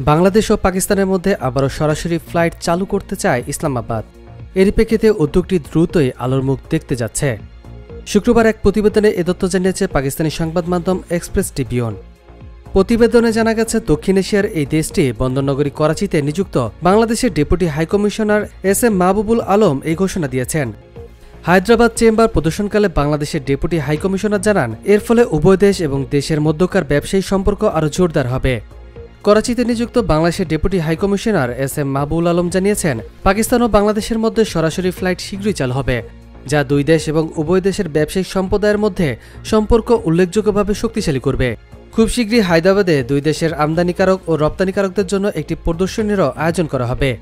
বাংলাদেশ ও পাকিস্তানের মধ্যে আবারও সরাসরি ফ্লাইট চালু করতে চায় ইসলামাবাদ। এরই প্রেক্ষিতে উদ্যোগটি দ্রুতই আলোর মুখ দেখতে যাচ্ছে। শুক্রবার এক প্রতিবেদনে এ তথ্য জানিয়েছে পাকিস্তানি সংবাদ মাধ্যম এক্সপ্রেস ট্রিবিউন। প্রতিবেদনে জানা গেছে, দক্ষিণ এশিয়ার এই দেশটি বন্দরনগরী করাচিতে নিযুক্ত বাংলাদেশের deputy high commissioner SM. Mahbubul Alam এই ঘোষণা দিয়েছেন। হায়দ্রাবাদ চেম্বার প্রদর্শনকালে বাংলাদেশের ডেপুটি হাইকমিশনার জানান, এর ফলে উভয় দেশ এবং দেশের মধ্যকার ব্যবসায়িক সম্পর্ক আরও জোরদার হবে। করাচিতে নিযুক্ত বাংলাদেশের deputy high commissioner SM. Mahbubul Alam জানিয়েছেন, পাকিস্তান ও বাংলাদেশের মধ্যে সরাসরি ফ্লাইট শীঘ্রই চালু হবে, যা দুই দেশ এবং উভয় দেশের ব্যবসায়িক সম্প্রদায়ের মধ্যে সম্পর্ক উল্লেখযোগ্যভাবে শক্তিশালী করবে। খুব শীঘ্রই হায়দ্রাবাদে দুই দেশের আমদানিকারক ও রপ্তানিকারকদের জন্য একটি প্রদর্শনীরও আয়োজন করা হবে।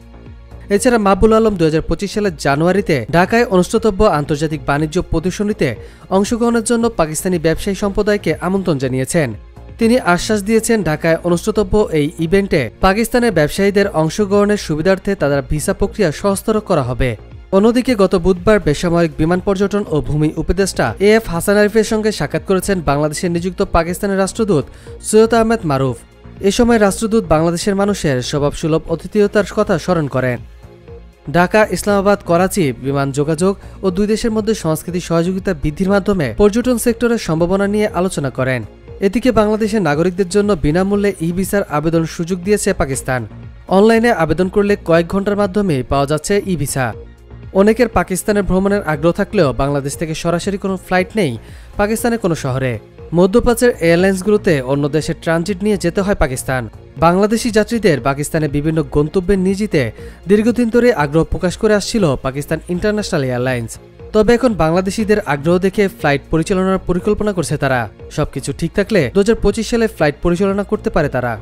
এছাড়া মাহবুবুল আলম 2025 সালের জানুয়ারিতে ঢাকায় অনুষ্ঠিতব্য আন্তর্জাতিক বাণিজ্য প্রদর্শনীতে অংশগ্রহণের জন্য পাকিস্তানি ব্যবসায়ী সম্প্রদায়কে আমন্ত্রণ জানিয়েছেন। তিনি আশ্বাস দিয়েছেন, ঢাকায় অনুষ্ঠিতব্য এই ইভেন্টে পাকিস্তানের ব্যবসায়ীদের অংশগ্রহণের সুবিধার্থে তাদের ভিসা প্রক্রিয়া সহজতর করা হবে। অন্যদিকে গত বুধবার বেসামরিক বিমান পর্যটন ও ভূমি উপদেষ্টা এ.এফ. হাসান আরিফের সঙ্গে সাক্ষাৎ করেছেন বাংলাদেশে নিযুক্ত পাকিস্তানের রাষ্ট্রদূত সৈয়দ আহমেদ মারুফ। এ সময় রাষ্ট্রদূত বাংলাদেশের মানুষের স্বভাবসুলভ অতিথেয়তার কথা স্মরণ করেন। ঢাকা, ইসলামাবাদ, করাচি বিমান যোগাযোগ ও দুই দেশের মধ্যে সাংস্কৃতিক সহযোগিতা বৃদ্ধির মাধ্যমে পর্যটন সেক্টরের সম্ভাবনা নিয়ে আলোচনা করেন। এদিকে বাংলাদেশের নাগরিকদের জন্য বিনামূল্যে ই-ভিসার আবেদন সুযোগ দিয়েছে পাকিস্তান। অনলাইনে আবেদন করলে কয়েক ঘন্টার মাধ্যমে পাওয়া যাচ্ছে ই-ভিসা। অনেকের পাকিস্তানের ভ্রমণের আগ্রহ থাকলেও বাংলাদেশ থেকে সরাসরি কোনো ফ্লাইট নেই পাকিস্তানের কোনো শহরে। মধ্যপ্রাচ্যের এয়ারলাইন্সগুলোতে অন্য দেশের ট্রানজিট নিয়ে যেতে হয় পাকিস্তান। বাংলাদেশি যাত্রীদের পাকিস্তানের বিভিন্ন গন্তব্যে নিয়ে যেতে দীর্ঘদিন ধরে আগ্রহ প্রকাশ করে আসছিল পাকিস্তান ইন্টারন্যাশনাল এয়ারলাইন্স। তবে এখন বাংলাদেশিদের আগ্রহ দেখে ফ্লাইট পরিচালনার পরিকল্পনা করছে তারা। সবকিছু ঠিক থাকলে 2025 সালে ফ্লাইট পরিচালনা করতে পারে তারা।